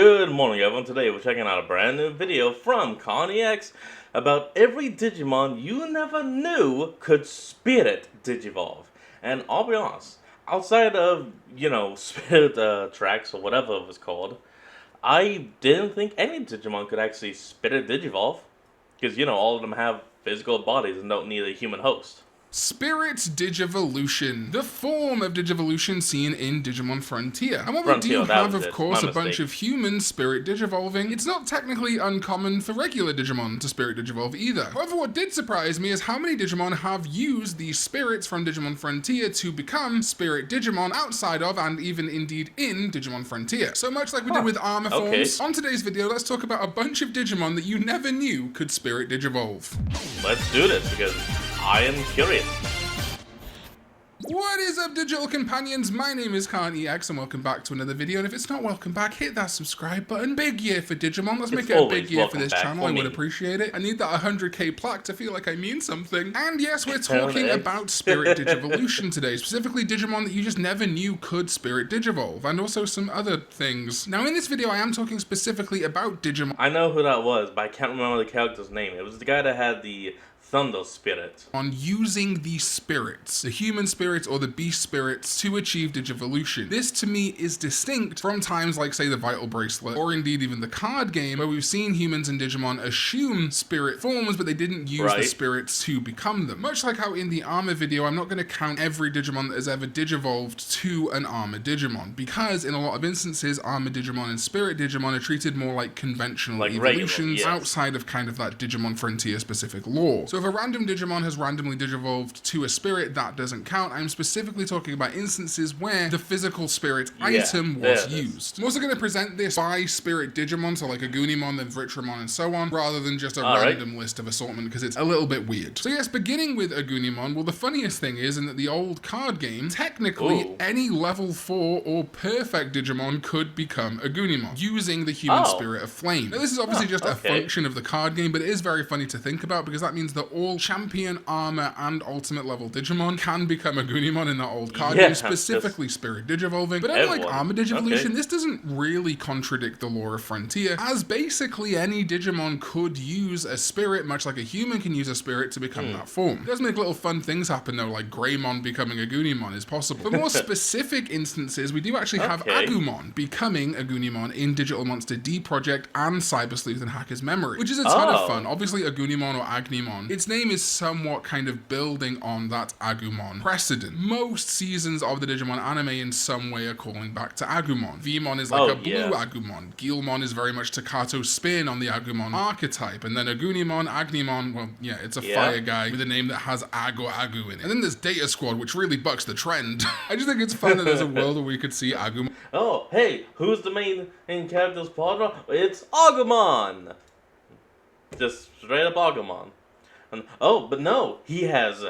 Good morning everyone, today we're checking out a brand new video from ConnieX about every Digimon you never knew could spirit Digivolve. And I'll be honest, outside of, spirit tracks or whatever it was called, I didn't think any Digimon could actually spirit Digivolve. Because, all of them have physical bodies and don't need a human host. Spirit Digivolution, the form of Digivolution seen in Digimon Frontier. And while we Frontier, do have, of it. course, My a bunch mistake. of human Spirit Digivolving, it's not technically uncommon for regular Digimon to Spirit Digivolve either. However, what did surprise me is how many Digimon have used these spirits from Digimon Frontier to become Spirit Digimon outside of, and even indeed in, Digimon Frontier. So much like we did with armor forms, on today's video, let's talk about a bunch of Digimon that you never knew could Spirit Digivolve. Let's do this, because I am curious. What is up, digital companions? My name is ConnieX and welcome back to another video. And if it's not welcome back, hit that subscribe button. Big year for Digimon. Let's make it a big year for this channel. I would appreciate it. I need that 100k plaque to feel like I mean something. And yes, we're talking about Spirit Digivolution today. Specifically Digimon that you just never knew could Spirit Digivolve. And also some other things. Now in this video, I am talking specifically about Digimon. I know who that was, but I can't remember the character's name. It was the guy that had the Thunder Spirit. On using the spirits, the human spirits or the beast spirits to achieve Digivolution. This to me is distinct from times like say the Vital Bracelet or indeed even the card game where we've seen humans and Digimon assume spirit forms but they didn't use the spirits to become them. Much like how in the armor video I'm not going to count every Digimon that has ever Digivolved to an armor Digimon because in a lot of instances armor Digimon and spirit Digimon are treated more like conventional evolutions outside of kind of that Digimon Frontier specific lore. So if a random Digimon has randomly Digivolved to a spirit, that doesn't count. I'm specifically talking about instances where the physical spirit item was used. I'm also going to present this by spirit Digimon, so like a Agunimon, then Vitramon, and so on, rather than just a random list of assortment because it's a little bit weird. So yes, beginning with Agunimon, well the funniest thing is in that the old card game, technically any level 4 or perfect Digimon could become Agunimon, using the human spirit of flame. Now this is obviously just a function of the card game, but it is very funny to think about because that means that all champion, armor, and ultimate level Digimon can become Agunimon in that old card game, specifically Spirit Digivolving. But unlike Armor Digivolution, this doesn't really contradict the lore of Frontier, as basically any Digimon could use a spirit, much like a human can use a spirit to become that form. It does make little fun things happen though, like Greymon becoming Agunimon is possible. For more specific instances, we do actually have Agumon becoming Agunimon in Digital Monster D Project and Cyber Sleuth and Hacker's Memory, which is a ton of fun. Obviously Agunimon or Agnimon, its name is somewhat kind of building on that Agumon precedent. Most seasons of the Digimon anime in some way are calling back to Agumon. Vmon is like a blue Agumon. Guilmon is very much Takato's spin on the Agumon archetype. And then Agunimon, Agnimon, well, yeah, it's a fire guy with a name that has Ag or Agu in it. And then there's Data Squad, which really bucks the trend. I just think it's fun that there's a world where we could see Agumon. Oh, hey, who's the main character's partner? It's Agumon! Just straight up Agumon. And, but no, he has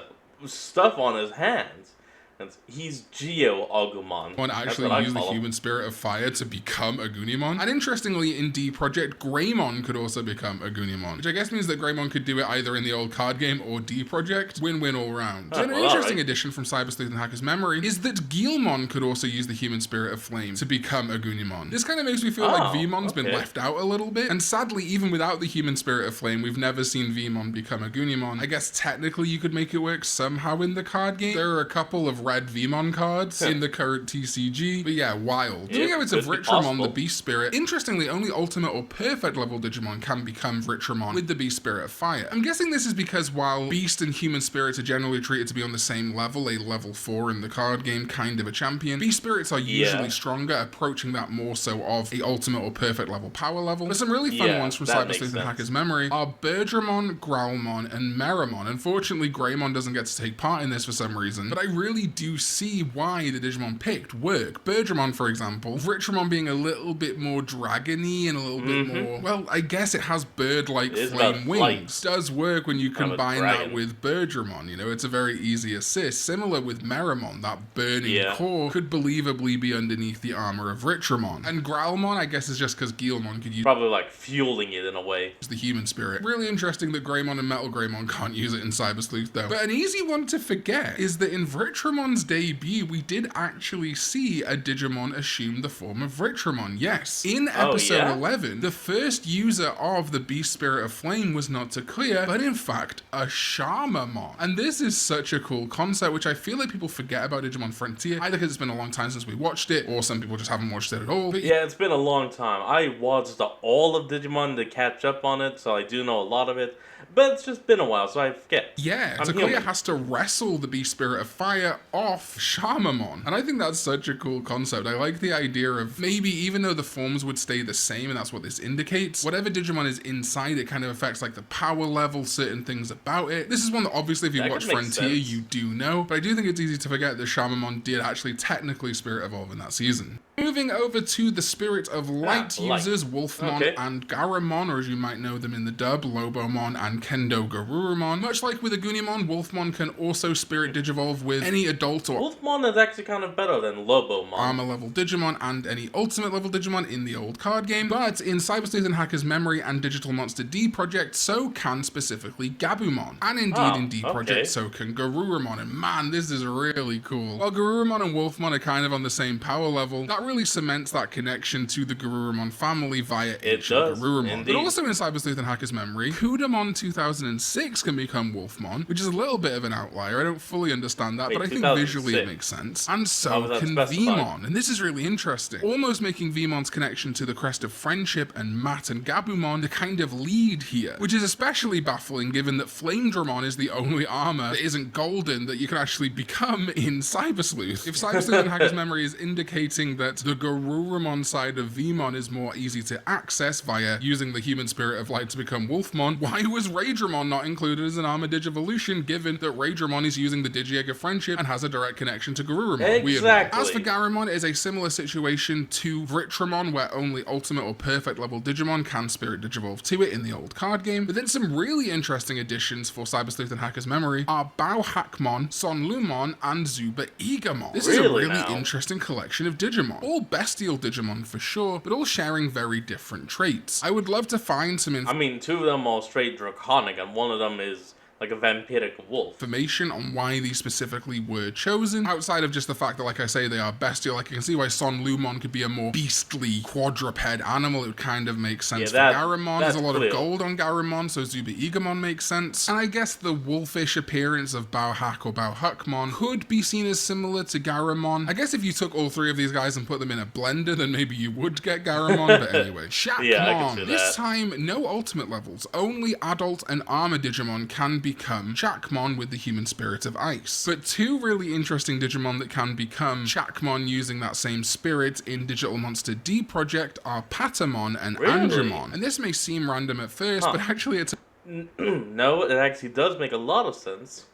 stuff on his hands. And he's Geo Agumon. One actually use the human spirit of fire to become Agunimon. And interestingly, in D Project, Greymon could also become Agunimon, which I guess means that Greymon could do it either in the old card game or D Project. Win-win all round. So an interesting addition from Cyber Sleuth and Hacker's Memory is that Guilmon could also use the human spirit of flame to become Agunimon. This kind of makes me feel like Vmon's been left out a little bit. And sadly, even without the human spirit of flame, we've never seen Vmon become Agunimon. I guess technically you could make it work somehow in the card game. There are a couple of red Vmon cards in the current TCG, but yeah, wild. Moving over to Vitramon, the Beast Spirit. Interestingly, only Ultimate or Perfect level Digimon can become Vitramon with the Beast Spirit of Fire. I'm guessing this is because while Beast and Human Spirits are generally treated to be on the same level, a level 4 in the card game, kind of a champion, Beast Spirits are usually stronger, approaching that more so of a Ultimate or Perfect level power level. But some really fun ones from Cyber Sleuth and Hacker's Memory are Birdramon, Growlmon, and Meramon. Unfortunately, Greymon doesn't get to take part in this for some reason, but I really do see why the Digimon picked work. Birdramon, for example, Vitramon being a little bit more dragony and a little bit more, well, I guess it has bird-like flame wings. Does work when you combine that with Birdramon, it's a very easy assist. Similar with Meramon, that burning core could believably be underneath the armor of Vitramon. And Growlmon, I guess, is just because Guilmon could use probably like fueling it in a way. The human spirit. Really interesting that Greymon and Metal Greymon can't use it in Cyber Sleuth though. But an easy one to forget is that in Vitramon Digimon's debut, we did actually see a Digimon assume the form of Vitramon. Yes. In episode 11, the first user of the Beast Spirit of Flame was not Takuya, but in fact a Shamamon. And this is such a cool concept, which I feel like people forget about Digimon Frontier, either because it's been a long time since we watched it, or some people just haven't watched it at all. But yeah, it's been a long time. I watched all of Digimon to catch up on it, so I do know a lot of it. But it's just been a while, so I forget. Yeah, Takuya has to wrestle the Beast Spirit of Fire off Shamamon. And I think that's such a cool concept. I like the idea of maybe, even though the forms would stay the same, and that's what this indicates, whatever Digimon is inside, it kind of affects like the power level, certain things about it. This is one that obviously if you watch Frontier, you do know. But I do think it's easy to forget that Shamamon did actually technically Spirit Evolve in that season. Moving over to the Spirit of Light users, Wolfmon and Garurumon, or as you might know them in the dub, Lobomon and Kendo Garurumon. Much like with Agunimon, Wolfmon can also Spirit Digivolve with any adult or Wolfmon is actually kind of better than Lobomon. Armor level Digimon and any Ultimate level Digimon in the old card game. But in Cyber Sleuth and Hacker's Memory and Digital Monster D Project, so can specifically Gabumon. And indeed in D Project, so can Garurumon. And man, this is really cool. While Garurumon and Wolfmon are kind of on the same power level, that really cements that connection to the Garurumon family via ancient Garurumon. Indeed. But also in Cyber Sleuth and Hacker's Memory, Kudamon 2006 can become Wolfmon, which is a little bit of an outlier. I don't fully understand that, but I think visually it makes sense. And so can Vmon. And this is really interesting. Almost making Vmon's connection to the Crest of Friendship and Mat and Gabumon the kind of lead here, which is especially baffling given that Flamedramon is the only armor that isn't golden that you can actually become in Cyber Sleuth. If Cyber Sleuth and Hacker's Memory is indicating that the Garurumon side of Vmon is more easy to access via using the human spirit of light to become Wolfmon, why was Raidramon not included as an armor Digivolution given that Raidramon is using the Digi-Egg of Friendship and has a direct connection to Garurumon? Exactly. As for Garurumon, it is a similar situation to Vitramon, where only Ultimate or Perfect level Digimon can Spirit Digivolve to it in the old card game. But then some really interesting additions for Cyber Sleuth and Hacker's Memory are Bauhackmon, Sonlumon, and Zuba Egamon. This is a really interesting collection of Digimon. All bestial Digimon for sure, but all sharing very different traits. I would love to find some two of them are straight draconic, and one of them is like a vampiric wolf. Information on why these specifically were chosen, outside of just the fact that, like I say, they are bestial. Like, you can see why Sonlumon could be a more beastly quadruped animal. It would kind of make sense for Garurumon. There's a lot of gold on Garurumon, so Zuba Egamon makes sense. And I guess the wolfish appearance of Bauhack or Bauhackmon could be seen as similar to Garurumon. I guess if you took all three of these guys and put them in a blender, then maybe you would get Garurumon, but anyway. Shackmon. This time, no ultimate levels. Only adult and armor Digimon can become Shackmon with the human spirit of ice. But two really interesting Digimon that can become Shackmon using that same spirit in Digital Monster D Project are Patamon and Angemon. And this may seem random at first, but actually it's no, it actually does make a lot of sense.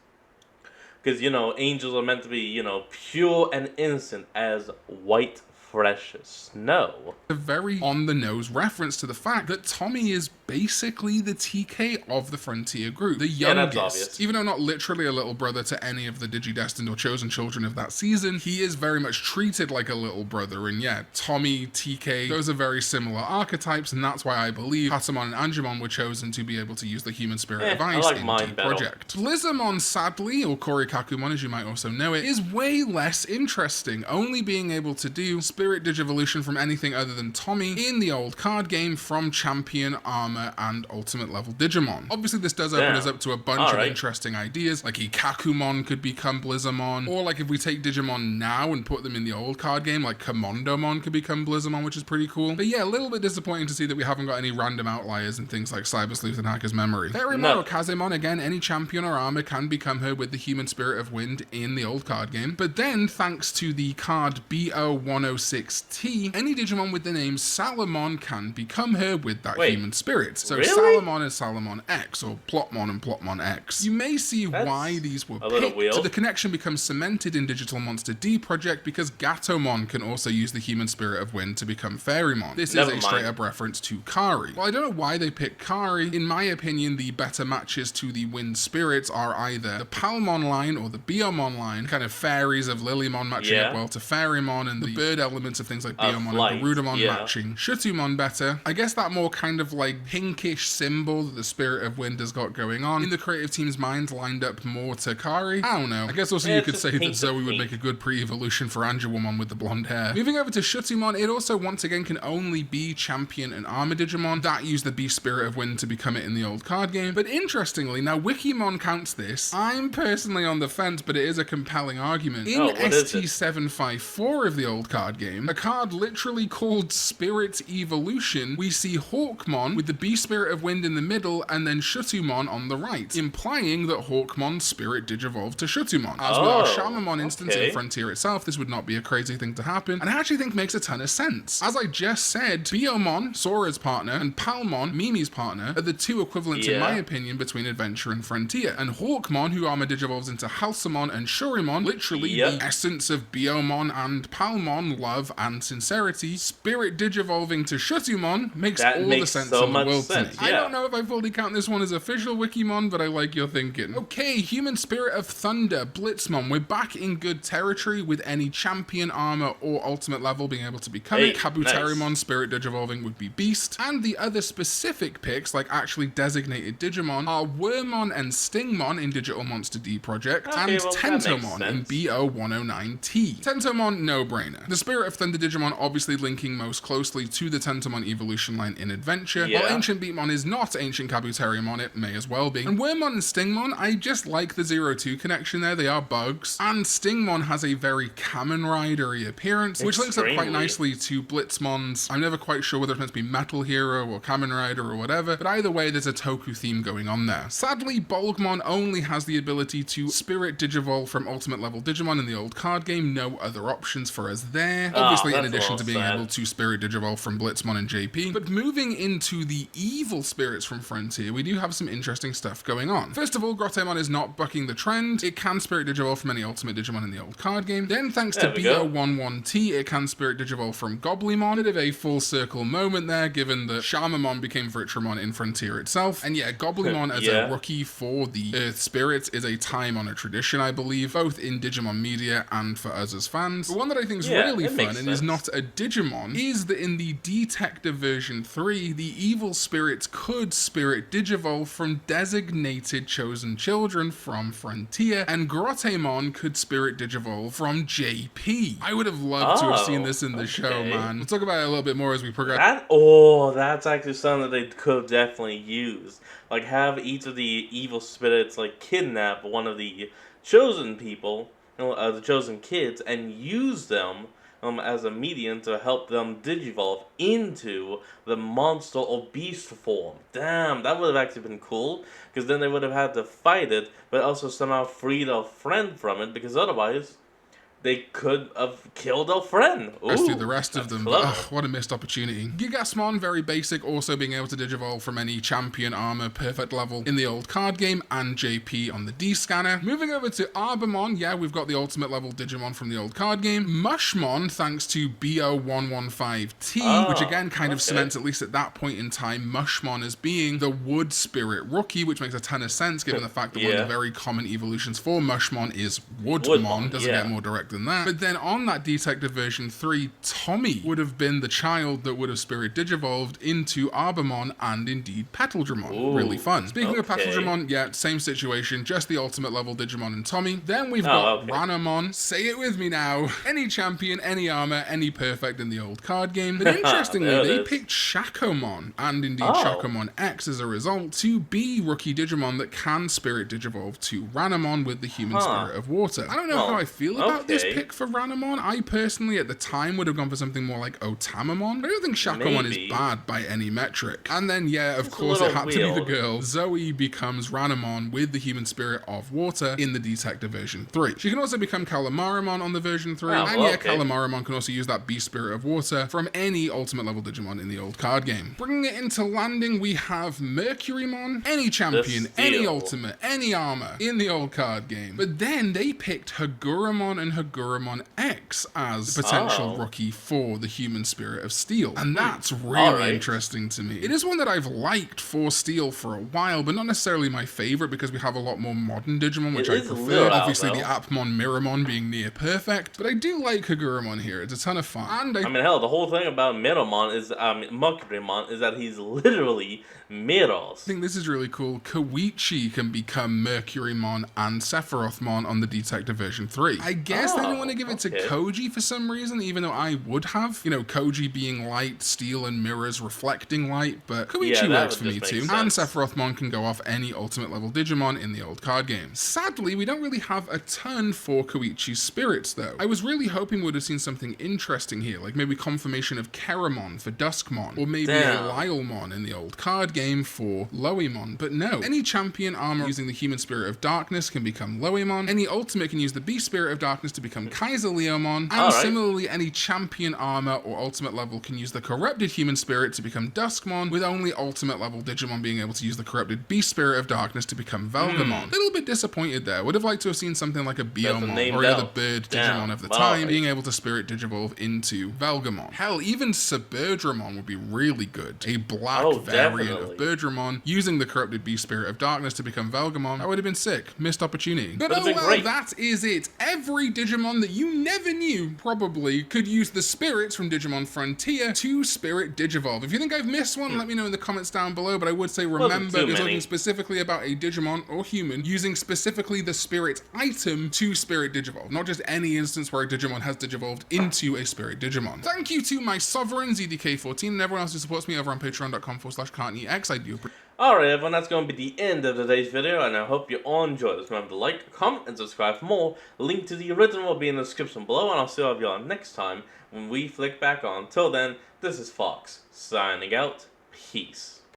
Because, angels are meant to be, pure and innocent as white fresh snow. A very on-the-nose reference to the fact that Tommy is basically the TK of the Frontier group, the youngest. That's obvious. Even though not literally a little brother to any of the Digidestined or chosen children of that season, he is very much treated like a little brother. And yeah, Tommy, TK, those are very similar archetypes, and that's why I believe Patamon and Angemon were chosen to be able to use the human spirit of ice in the project. Blizzamon, sadly, or Korikakumon as you might also know it, is way less interesting, only being able to do Spirit Digivolution from anything other than Tommy in the old card game from Champion, Armor, and Ultimate level Digimon. Obviously this does open us up to a bunch of interesting ideas, like Ikakumon could become Blizzamon, or like if we take Digimon now and put them in the old card game, like Commandomon could become Blizzamon, which is pretty cool. But yeah, a little bit disappointing to see that we haven't got any random outliers in things like Cyber Sleuth and Hacker's Memory. Therimon or Kazemon, again, any champion or armor can become her with the human spirit of wind in the old card game. But then, thanks to the card BO106T, any Digimon with the name Salamon can become her with that human spirit. So Salamon is Salamon X, or Plotmon and Plotmon X. You may see why these were picked. So the connection becomes cemented in Digital Monster D Project because Gatomon can also use the human spirit of wind to become Fairymon. This is a straight up reference to Kari. Well, I don't know why they picked Kari. In my opinion, the better matches to the wind spirits are either the Palmon line or the Biomon line, kind of fairies of Lilymon matching up well to Fairymon, and the bird elements of things like Biomon and Garudamon matching Shutumon better. I guess that more kind of like pinkish symbol that the Spirit of Wind has got going on, in the creative team's minds lined up more to Kari. I don't know. I guess also you could say that Zoe would make a good pre-evolution for Angelwomon with the blonde hair. Moving over to Shutumon, it also once again can only be Champion and Armor Digimon that use the Beast Spirit of Wind to become it in the old card game. But interestingly, now Wikimon counts this. I'm personally on the fence, but it is a compelling argument. In ST754 of the old card game, a card literally called Spirit Evolution, we see Hawkmon with the Beast Spirit of Wind in the middle and then Shutumon on the right, implying that Hawkmon's Spirit Digivolved to Shutumon. As with our Shamamon instance in Frontier itself, this would not be a crazy thing to happen, and I actually think makes a ton of sense. As I just said, Biomon, Sora's partner, and Palmon, Mimi's partner, are the two equivalents in my opinion between Adventure and Frontier, and Hawkmon, who Armor Digivolves into Halcymon and Shurimon, literally the essence of Biomon and Palmon, love and sincerity, Spirit Digivolving to Shutumon makes all the sense in the world to me. I don't know if I fully count this one as official Wikimon, but I like your thinking. Okay, Human Spirit of Thunder, Blitzmon. We're back in good territory with any Champion, Armor, or Ultimate level being able to become it. Kabuterimon, Spirit Digivolving would be Beast. And the other specific picks, like actually designated Digimon, are Wormmon and Stingmon in Digital Monster D Project, and Tentomon in BO109T. Tentomon, no-brainer. The Spirit of Thunder Digimon obviously linking most closely to the Tentomon evolution line in Adventure, while Ancient Beatmon is not Ancient Kabuterimon, it may as well be. And Wormmon and Stingmon, I just like the 0-2 connection there, they are bugs. And Stingmon has a very Kamen Rider-y appearance, which links up quite nicely to Blitzmon's, I'm never quite sure whether it's meant to be Metal Hero or Kamen Rider or whatever, but either way there's a Toku theme going on there. Sadly, Bolgmon only has the ability to Spirit Digivolve from Ultimate level Digimon in the old card game, no other options for us there. Obviously in addition to being able to Spirit Digivolve from Blitzmon and JP. But moving into the evil spirits from Frontier, we do have some interesting stuff going on. First of all, Grottemon is not bucking the trend. It can Spirit Digivolve from any Ultimate Digimon in the old card game. Then thanks to BO11T, it can Spirit Digivolve from Goblymon. Bit of a full circle moment there, given that Shamamon became Vitramon in Frontier itself. And yeah, Goblymon as a rookie for the Earth Spirits is a time-honored tradition, I believe, both in Digimon media and for us as fans. But one that I think is really fun and is not a Digimon is that in the Detective version 3, the evil spirits could Spirit Digivolve from designated chosen children from Frontier, and Grottemon could Spirit Digivolve from JP. I would have loved to have seen this in the show, man. We'll talk about it a little bit more as we progress. That's actually something that they could definitely use. Like, have each of the evil spirits, like, kidnap one of the chosen people, the chosen kids, and use them as a medium to help them digivolve into the monster or beast form. Damn, that would have actually been cool, because then they would have had to fight it, but also somehow free their friend from it, because otherwise they could have killed a friend. Let's do the rest of them, but what a missed opportunity. Gigasmon, very basic, also being able to digivolve from any Champion, Armor, Perfect level in the old card game, and JP on the D-Scanner. Moving over to Arbamon, yeah, we've got the Ultimate level Digimon from the old card game. Mushmon, thanks to BO115T, which again kind of cements, at least at that point in time, Mushmon as being the Wood Spirit rookie, which makes a ton of sense given the fact that one of the very common evolutions for Mushmon is Woodmon. Doesn't get more direct than that. But then on that Detective version 3, Tommy would have been the child that would have Spirit Digivolved into Arbamon and indeed Petaldramon. Really fun. Speaking of Petaldramon, yeah, same situation, just the Ultimate level Digimon and Tommy. Then we've got Ranamon. Say it with me now. Any Champion, any Armor, any Perfect in the old card game. But interestingly, they picked Shakomon and indeed Shakomon X as a result to be rookie Digimon that can Spirit Digivolve to Ranamon with the Human Spirit of Water. I don't know how I feel about this pick for Ranamon. I personally at the time would have gone for something more like Otamamon. I don't think Shakomon is bad by any metric. And then yeah, of course it had to be the girl. Zoe becomes Ranamon with the Human Spirit of Water in the Detective version 3. She can also become Calamarimon on the version 3. And yeah, Calamarimon can also use that Beast Spirit of Water from any Ultimate level Digimon in the old card game. Bringing it into landing, we have Mercurymon, any Champion, any Ultimate, any Armor in the old card game. But then they picked Haguramon and Agurumon X as the potential rookie for the Human Spirit of Steel. And that's really interesting to me. It is one that I've liked for Steel for a while, but not necessarily my favorite because we have a lot more modern Digimon, which I prefer. Obviously, the Appmon, Miramon being near perfect, but I do like Agurumon here. It's a ton of fun. And I mean, hell, the whole thing about Miramon is, Mercurymon, is that he's literally Miros. I think this is really cool. Koichi can become Mercurymon and Sephirothmon on the Detective version 3. I guess they didn't want to give it to Koji for some reason, even though I would have. You know, Koji being light, Steel and mirrors reflecting light, but Koichi works for me too. And Sephirothmon can go off any ultimate level Digimon in the old card game. Sadly, we don't really have a ton for Koichi's spirits though. I was really hoping we would have seen something interesting here, like maybe confirmation of Keramon for Duskmon, or maybe a Lylemon in the old card game for Loemon, but no. Any champion armor using the Human Spirit of Darkness can become Loemon, any ultimate can use the Beast Spirit of Darkness to become Kaiser Leomon, and similarly any champion armor or ultimate level can use the Corrupted Human Spirit to become Duskmon, with only ultimate level Digimon being able to use the Corrupted Beast Spirit of Darkness to become Velgamon. A little bit disappointed there. Would have liked to have seen something like a Biomon or another bird Digimon of the time being able to Spirit Digivolve into Velgamon. Hell, even Suberdramon would be really good. A black variant of Birdramon using the Corrupted Beast Spirit of Darkness to become Velgamon. That would have been sick. Missed opportunity. But oh well, that is it. Every Digimon that you never knew probably could use the spirits from Digimon Frontier to Spirit Digivolve. If you think I've missed one, let me know in the comments down below, but I would say remember, you're talking specifically about a Digimon or human using specifically the spirit item to Spirit Digivolve, not just any instance where a Digimon has Digivolved into a Spirit Digimon. Thank you to my sovereign ZDK14 and everyone else who supports me over on patreon.com/CartneyX. I do. Alright everyone, that's going to be the end of today's video, and I hope you all enjoyed this. Remember to like, comment, and subscribe for more. Link to the original will be in the description below, and I'll see all of y'all next time when we flick back on. Till then, this is Fox, signing out. Peace.